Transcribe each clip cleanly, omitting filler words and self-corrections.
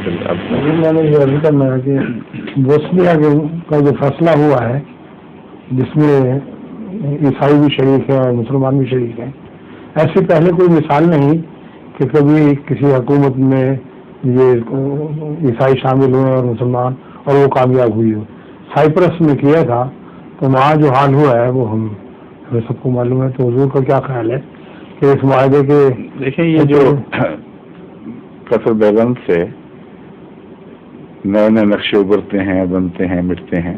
میں نے یہ عرض کرنا ہے کہ بوسنیا کا جو فیصلہ ہوا ہے جس میں عیسائی بھی شریک ہے اور مسلمان بھی شریک ہیں، ایسی پہلے کوئی مثال نہیں کہ کبھی کسی حکومت میں یہ عیسائی شامل ہوئے اور مسلمان اور وہ کامیاب ہوئی ہو۔ سائپرس میں کیا تھا تو وہاں جو حال ہوا ہے وہ ہمیں سب کو معلوم ہے۔ تو حضور کا کیا خیال ہے کہ اس معاہدے کے؟ دیکھیں، یہ جو قتل بیگم سے نئے نئے نقشے ابھرتے ہیں، بنتے ہیں، مٹتے ہیں،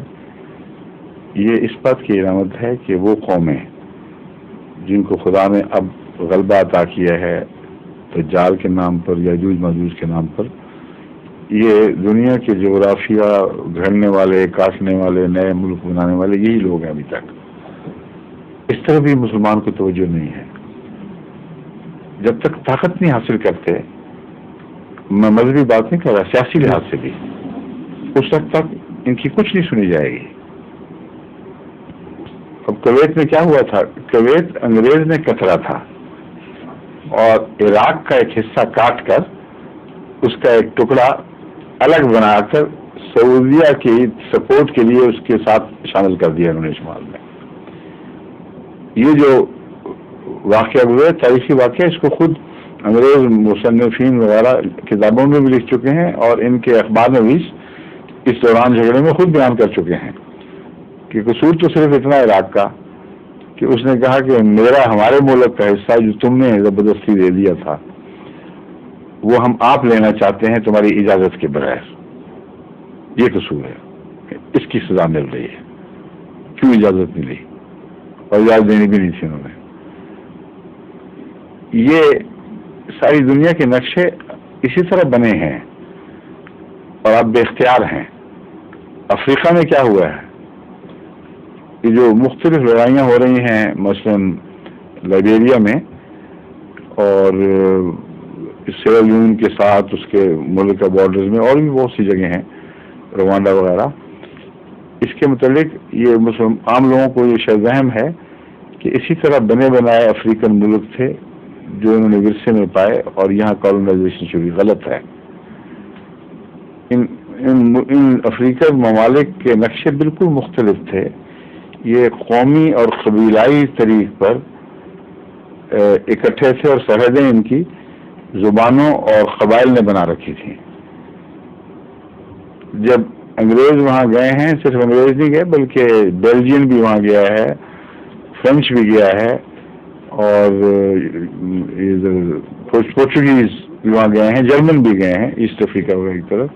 یہ اس بات کی علامت ہے کہ وہ قومیں جن کو خدا نے اب غلبہ عطا کیا ہے دجال کے نام پر، یاجوج ماجوج کے نام پر، یہ دنیا کے جغرافیہ گھڑنے والے، کاٹنے والے، نئے ملک بنانے والے یہی لوگ ہیں۔ ابھی تک اس طرح بھی مسلمان کو توجہ نہیں ہے۔ جب تک طاقت نہیں حاصل کرتے، میں مذہبی بات نہیں کر رہا، سیاسی لحاظ سے بھی، اس وقت تک ان کی کچھ نہیں سنی جائے گی۔ اب کویت میں کیا ہوا تھا؟ کویت انگریز نے کترا تھا اور عراق کا ایک حصہ کاٹ کر اس کا ایک ٹکڑا الگ بنا کر سعودیہ کی سپورٹ کے لیے اس کے ساتھ شامل کر دیا انہوں نے شمال میں۔ یہ جو واقعہ ہوئے، تاریخی واقعہ، اس کو خود انگریز مصنفین وغیرہ کتابوں میں بھی لکھ چکے ہیں اور ان کے اخبار میں بھی اس دوران جھگڑے میں خود بیان کر چکے ہیں کہ قصور تو صرف اتنا عراق کا کہ اس نے کہا کہ ہمارے ملک کا حصہ جو تم نے زبردستی دے دیا تھا وہ ہم آپ لینا چاہتے ہیں تمہاری اجازت کے بغیر۔ یہ قصور ہے، اس کی سزا مل رہی ہے۔ کیوں اجازت نہیں لی؟ اور اجازت دینی بھی نہیں تھی انہوں نے۔ یہ ساری دنیا کے نقشے اسی طرح بنے ہیں اور اب بے اختیار ہیں۔ افریقہ میں کیا ہوا ہے؟ یہ جو مختلف لڑائیاں ہو رہی ہیں، مثلاً لائبیریا میں اور سیرا لیون کے ساتھ اس کے ملک کا بارڈرز میں، اور بھی بہت سی جگہ ہیں، روانڈا وغیرہ، اس کے متعلق یہ عام لوگوں کو یہ شاید وہم ہے کہ اسی طرح بنے بنائے افریقن ملک تھے جو انہوں نے ورثے میں پائے اور یہاں کالونائزیشن شروع غلط ہے۔ ان افریقی ممالک کے نقشے بالکل مختلف تھے۔ یہ قومی اور قبیلائی طریق پر اکٹھے تھے اور سرحدیں ان کی زبانوں اور قبائل نے بنا رکھی تھیں۔ جب انگریز وہاں گئے ہیں، صرف انگریز نہیں گئے بلکہ بیلجین بھی وہاں گیا ہے، فرینچ بھی گیا ہے اور پورچوگیز بھی وہاں گئے ہیں، جرمن بھی گئے ہیں ایسٹ افریقہ وغیرہ کی طرف۔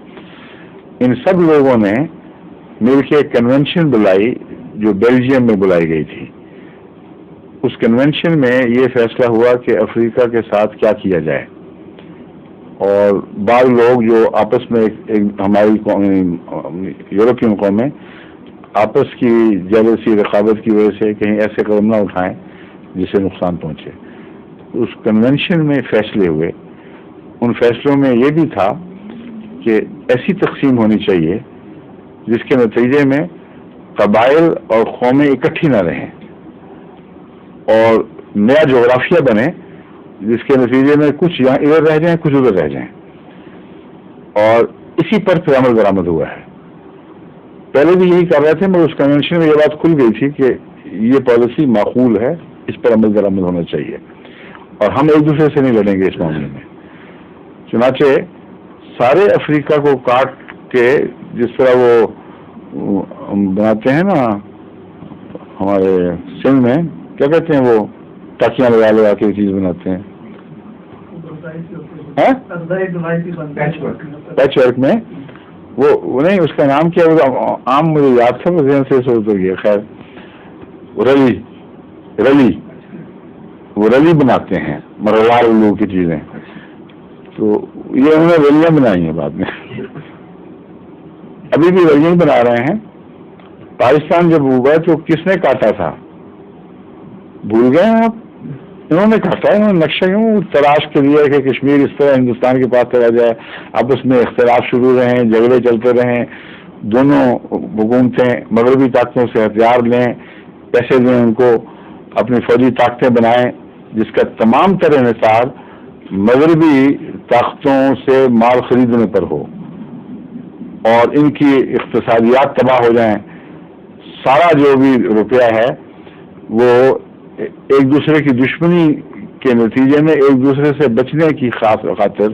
ان سب لوگوں نے مل کے ایک کنونشن بلائی جو بیلجیم میں بلائی گئی تھی۔ اس کنونشن میں یہ فیصلہ ہوا کہ افریقہ کے ساتھ کیا کیا جائے، اور بعض لوگ جو آپس میں ہماری یورپین قومیں آپس کی جیلسی، رقابت کی وجہ سے کہیں ایسے قدم نہ اٹھائیں جس سے نقصان پہنچے۔ اس کنونشن میں فیصلے ہوئے۔ ان فیصلوں میں یہ بھی تھا کہ ایسی تقسیم ہونی چاہیے جس کے نتیجے میں قبائل اور قومیں اکٹھی نہ رہیں اور نیا جغرافیہ بنے جس کے نتیجے میں کچھ یہاں ادھر رہ جائیں، کچھ ادھر رہ جائیں، اور اسی پر پھر عمل درآمد ہوا ہے۔ پہلے بھی یہی کر رہے تھے، مگر اس کنونشن میں یہ بات کھل گئی تھی کہ یہ پالیسی معقول ہے، اس پر عمل درآمد ہونا چاہیے اور ہم ایک دوسرے سے نہیں لڑیں گے اس معاملے میں۔ چنانچہ سارے افریقہ کو کاٹ کے جس طرح وہ بناتے ہیں نا ہمارے سندھ میں، کیا کہتے ہیں، وہ ٹاکیاں لگا کے چیز بناتے ہیں، پیچ ورک میں، وہ نہیں، اس کا نام کیا، عام مجھے یاد تھا، ذہن سے سوچ گیا، خیر وہ رلی بناتے ہیں، مروار لوگوں کی چیزیں، تو یہ انہوں نے رلیاں بنائی ہیں بعد میں، ابھی بھی رلیاں بنا رہے ہیں۔ پاکستان جب ہوا تو کس نے کاٹا تھا؟ بھول گئے ہیں آپ؟ انہوں نے کاٹا ہے، انہوں نے نقشہ کیوں تلاش کر دیا کہ کشمیر اس طرح ہندوستان کے پاس چلا جائے، آپس میں اختلاف شروع رہیں، جھگڑے چلتے رہیں، دونوں حکومتیں مغربی طاقتوں سے ہتھیار لیں، پیسے دیں ان کو، اپنی فوجی طاقتیں بنائیں، جس کا تمام تر انحصار مغربی طاقتوں سے مال خریدنے پر ہو، اور ان کی اقتصادیات تباہ ہو جائیں، سارا جو بھی روپیہ ہے وہ ایک دوسرے کی دشمنی کے نتیجے میں ایک دوسرے سے بچنے کی خاطر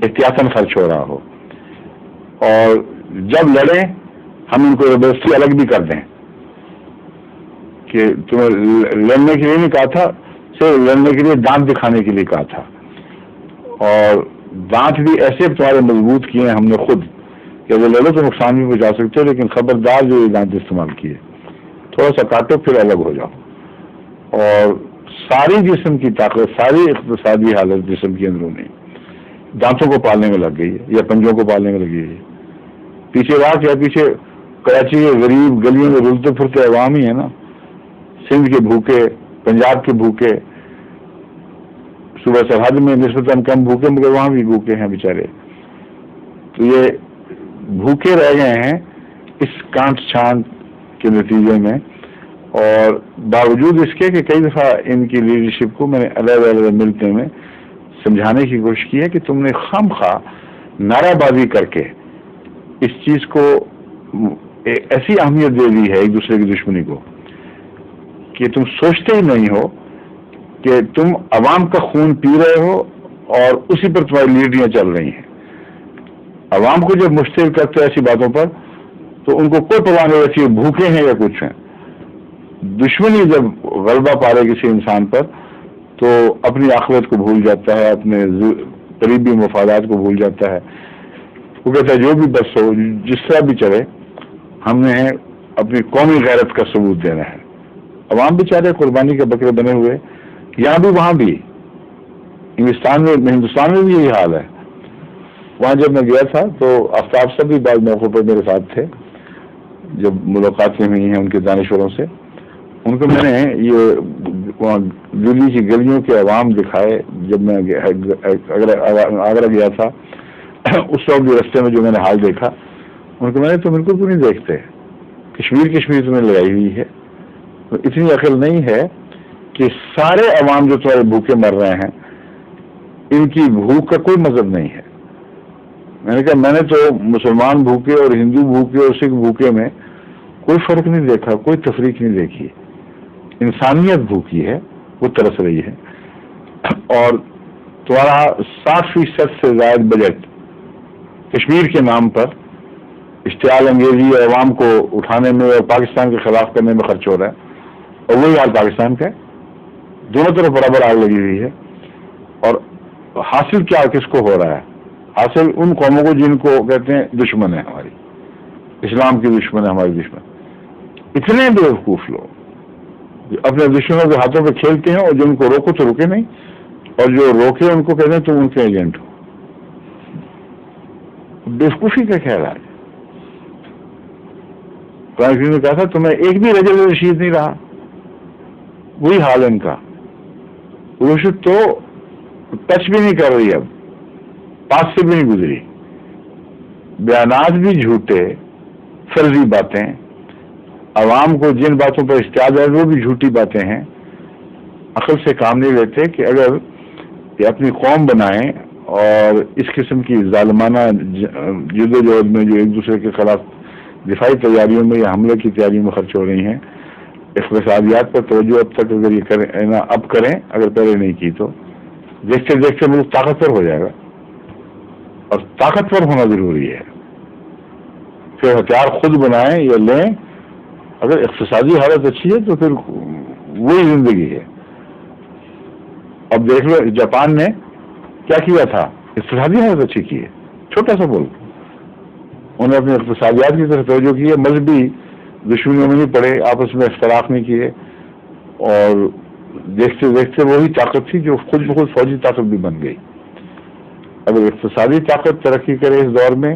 احتیاطاً خرچ ہو رہا ہو، اور جب لڑیں ہم ان کو زبردستی الگ بھی کر دیں کہ تمہیں لڑنے کے لیے نہیں کہا تھا، صرف لڑنے کے لیے دانت دکھانے کے لیے کہا تھا، اور دانت بھی ایسے تمہارے مضبوط کیے ہیں ہم نے خود کہ اگر لڑو تو نقصان بھی پہنچا سکتے ہو، لیکن خبردار جو یہ دانت استعمال کیے تھوڑا سا کاٹو پھر الگ ہو جاؤ۔ اور ساری جسم کی طاقت، ساری اقتصادی حالت جسم کی اندرونی دانتوں کو پالنے میں لگ گئی ہے یا پنجوں کو پالنے میں لگی ہے۔ پیچھے رہا کیا؟ پیچھے کراچی کے غریب گلیوں میں رلتے پھرتے عوام ہی ہے نا، سندھ کے بھوکے، پنجاب کے بھوکے، صوبہ سرحد میں نسبتاً کم بھوکے مگر وہاں بھی بھوکے ہیں بیچارے۔ تو یہ بھوکے رہ گئے ہیں اس کانٹ چھانٹ کے نتیجے میں، اور باوجود اس کے کہ کئی دفعہ ان کی لیڈرشپ کو میں نے علیحدہ علیحدہ ملتے میں سمجھانے کی کوشش کی ہے کہ تم نے خام خواہ نعرہ بازی کر کے اس چیز کو ایسی اہمیت دے دی ہے ایک دوسرے کی دشمنی کو کہ تم سوچتے ہی نہیں ہو کہ تم عوام کا خون پی رہے ہو اور اسی پر تمہاری لیڈریاں چل رہی ہیں۔ عوام کو جب مشتعل کرتے ہیں ایسی باتوں پر تو ان کو کوئی پرواہ نہیں رہتی بھوکے ہیں یا کچھ ہیں۔ دشمنی جب غلبہ پا رہے کسی انسان پر تو اپنی آخرت کو بھول جاتا ہے، اپنے قریبی مفادات کو بھول جاتا ہے۔ وہ کہتا ہے جو بھی بس ہو، جس طرح بھی چلے، ہم نے اپنی قومی غیرت کا ثبوت دینا ہے۔ عوام بیچارے قربانی کے بکرے بنے ہوئے، یہاں بھی وہاں بھی، ہندوستان میں بھی یہی حال ہے۔ وہاں جب میں گیا تھا تو آفتاب صاحب بھی بعض موقعوں پر میرے ساتھ تھے، جب ملاقاتیں ہوئی ہیں ان کے دانشوروں سے، ان کو میں نے یہ وہاں دلی کی گلیوں کے عوام دکھائے۔ جب میں آگرہ گیا تھا اس وقت بھی رستے میں جو میں نے حال دیکھا، ان کو میں نے تم ان کو کیوں نہیں دیکھتے؟ کشمیر تمہیں لگائی ہوئی ہے، اتنی عقل نہیں ہے کہ سارے عوام جو تمہارے بھوکے مر رہے ہیں ان کی بھوک کا کوئی مذہب نہیں ہے۔ میں نے کہا میں نے تو مسلمان بھوکے اور ہندو بھوکے اور سکھ بھوکے میں کوئی فرق نہیں دیکھا، کوئی تفریق نہیں دیکھی۔ انسانیت بھوکی ہے، وہ ترس رہی ہے۔ اور تمہارا 60% سے زائد بجٹ کشمیر کے نام پر اشتعال انگیزی عوام کو اٹھانے میں اور پاکستان کے خلاف کرنے میں خرچ ہو رہا ہے، اور وہی حال پاکستان کا ہے۔ دونوں طرف برابر آگ لگی ہوئی ہے، اور حاصل کیا کس کو ہو رہا ہے؟ حاصل ان قوموں کو جن کو کہتے ہیں دشمن ہے ہماری، اسلام کی دشمن ہے ہماری دشمن۔ اتنے بیوقوف لوگ اپنے دشمنوں کے ہاتھوں پہ کھیلتے ہیں، اور جن کو روکو تو رکے نہیں، اور جو روکے ان کو کہتے ہیں تم ان کے ایجنٹ ہو۔ بیوقوفی کا خیال ہے۔ قرآن کریم نے کہا تھا تمہیں ایک بھی رجل رشید نہیں رہا، وہی حال ان کا۔ رشد تو ٹچ بھی نہیں کر رہی، اب پاس سے بھی نہیں گزری، بیانات بھی جھوٹے، فرضی باتیں، عوام کو جن باتوں پر اشتعال ہے وہ بھی جھوٹی باتیں ہیں۔ عقل سے کام نہیں لیتے کہ اگر یہ اپنی قوم بنائیں اور اس قسم کی ظالمانہ جدوجہد میں جو ایک دوسرے کے خلاف دفاعی تیاریوں میں یا حملے کی تیاریوں میں خرچ ہو رہی ہیں، اقتصادیات پر توجہ اب تک اگر یہ کریں اب کریں، اگر پہلے نہیں کی تو دیکھتے دیکھتے ملک طاقتور ہو جائے گا، اور طاقتور ہونا ضروری ہے۔ پھر ہتھیار خود بنائیں یا لیں، اگر اقتصادی حالت اچھی ہے تو پھر وہی زندگی ہے۔ اب دیکھ لو جاپان نے کیا کیا تھا، اقتصادی حالت اچھی کی ہے، چھوٹا سا ملک، انہوں نے اپنے اقتصادیات کی طرف توجہ کی ہے، مذہبی دشمنیوں میں نہیں پڑے، آپس میں اختلاف نہیں کیے، اور دیکھتے دیکھتے وہی طاقت تھی جو خود بخود فوجی طاقت بھی بن گئی۔ اگر اقتصادی طاقت ترقی کرے اس دور میں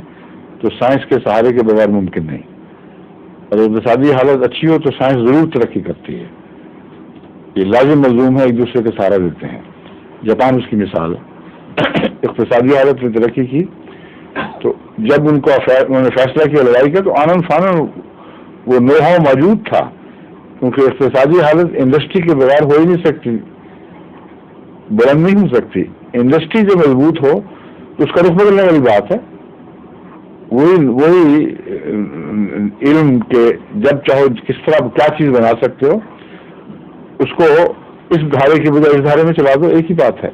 تو سائنس کے سہارے کے بغیر ممکن نہیں، اور اقتصادی حالت اچھی ہو تو سائنس ضرور ترقی کرتی ہے۔ یہ لازم ملزوم ہے، ایک دوسرے کا سہارا دیتے ہیں۔ جاپان اس کی مثال ہے، اقتصادی حالت میں ترقی کی تو جب انہوں نے فیصلہ کیا لڑائی کا تو آنن فانن وہ نو ہاؤ موجود تھا، کیونکہ اقتصادی حالت انڈسٹری کے بغیر ہو ہی نہیں سکتی، بلند نہیں ہو سکتی۔ انڈسٹری جب مضبوط ہو تو اس کا رخ بدلنے والی بات ہے۔ وہی علم کے جب چاہو کس طرح کیا چیز بنا سکتے ہو اس کو اس دھارے کی بجائے اس دھارے میں چلا دو، ایک ہی بات ہے.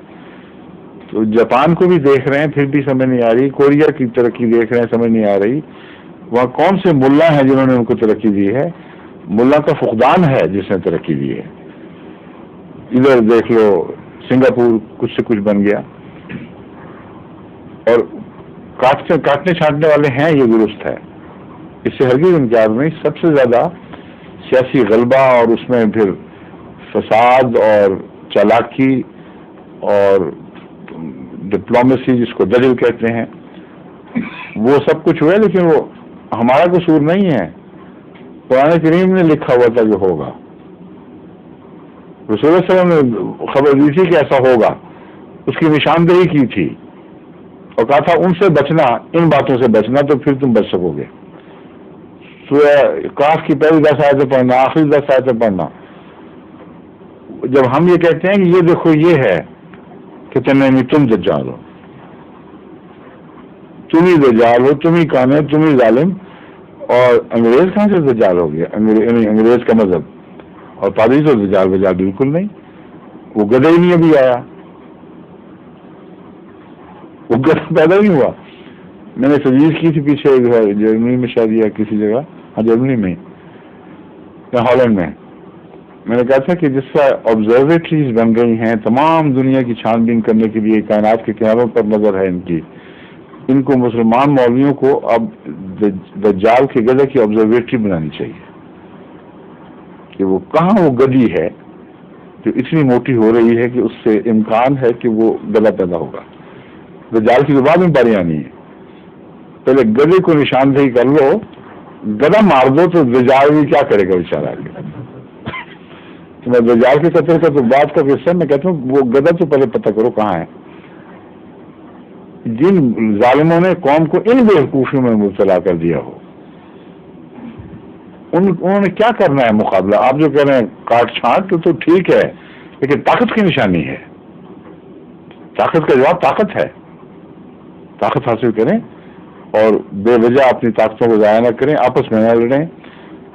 تو جاپان کو بھی دیکھ رہے ہیں پھر بھی سمجھ نہیں آ رہی، کوریا کی ترقی دیکھ رہے ہیں سمجھ نہیں آ رہی. وہاں کون سے ملا ہیں جنہوں نے ان کو ترقی دی ہے؟ ملا کا فقدان ہے جس نے ترقی دی ہے. ادھر دیکھ لو سنگاپور کچھ سے کچھ بن گیا، اور کاٹنے چھانٹنے والے ہیں، یہ درست ہے، اس سے ہرگز انکار نہیں. سب سے زیادہ سیاسی غلبہ اور اس میں پھر فساد اور چالاکی اور ڈپلومیسی جس کو دجل کہتے ہیں وہ سب کچھ ہوئے، لیکن وہ ہمارا قصور نہیں ہے. قرآن کریم نے لکھا ہوا تھا کہ ہوگا، رسول اللہ صلی اللہ علیہ وسلم نے خبر دی تھی کہ ایسا ہوگا، اس کی نشاندہی کی تھی اور کہا تھا ان سے بچنا، ان باتوں سے بچنا تو پھر تم بچ سکو گے. سورہ کاف کی پہلی 10 آیتیں پڑھنا، آخری 10 آیتیں پڑھنا. جب ہم یہ کہتے ہیں کہ یہ دیکھو یہ ہے کہ نہیں تم دجال ہو، تم ہی دجال ہو، تم ہی کانے، تم ہی ظالم. اور انگریز کہاں سے دجال ہو گیا؟ انگریز کا مذہب اور پادری تو دجال بجال بالکل نہیں، وہ گدھا ہی نہیں ابھی آیا، وہ گدھا پیدا نہیں ہوا. میں نے تجویز کی تھی پیچھے جرمنی میں شاید یا کسی جگہ، ہاں جرمنی میں یا ہالینڈ میں نے کہا تھا کہ جس طرح آبزرویٹریز بن گئی ہیں تمام دنیا کی چھان بین کرنے کے لیے، کائنات کے کناروں پر نظر ہے ان کو مسلمان مولویوں کو اب دجال کے گدھے کی آبزرویٹری بنانی چاہیے کہ وہ کہاں وہ گدھی ہے جو اتنی موٹی ہو رہی ہے کہ اس سے امکان ہے کہ وہ گدھا پیدا ہوگا. دجال کی تو بعد میں باری آنی ہے، پہلے گدھے کو نشاندہی کر لو، گدھا مار دو تو دجال بھی کیا کرے گا بیچارہ. میں دجال کے قتل کا تو بات کا قصہ میں کہتا ہوں وہ گدھا تو پہلے پتہ کرو کہاں ہے. جن ظالموں نے قوم کو ان بیوقوفیوں میں مبتلا کر دیا ہو انہوں نے کیا کرنا ہے مقابلہ؟ آپ جو کہہ رہے ہیں کاٹ چھانٹ تو ٹھیک ہے، لیکن طاقت کی نشانی ہے، طاقت کا جواب طاقت ہے. طاقت حاصل کریں اور بے وجہ اپنی طاقتوں کو ضائع نہ کریں، آپس میں نہ لڑیں،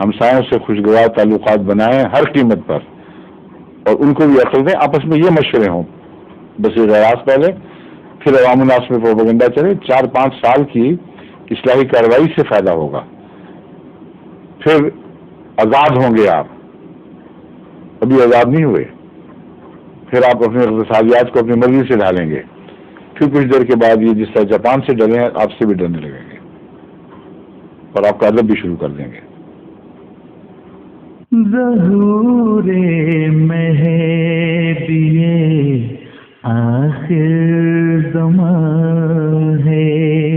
ہمسایوں سے خوشگوار تعلقات بنائیں ہر قیمت پر، اور ان کو بھی عقل دیں. آپس میں یہ مشورے ہوں بصیر راست پہلے، پھر عوام الناس میں پروپیگنڈا چلے. 4-5 سال کی اصلاحی کارروائی سے فائدہ ہوگا، پھر آزاد ہوں گے. آپ ابھی آزاد نہیں ہوئے، پھر آپ اپنے اقتصادیات کو اپنی مرضی سے ڈالیں گے، پھر کچھ دیر کے بعد یہ جس طرح جاپان سے ڈرے ہیں آپ سے بھی ڈرنے لگیں گے اور آپ کا ادب بھی شروع کر دیں گے. ظہور مہدی آخر زمان ہے.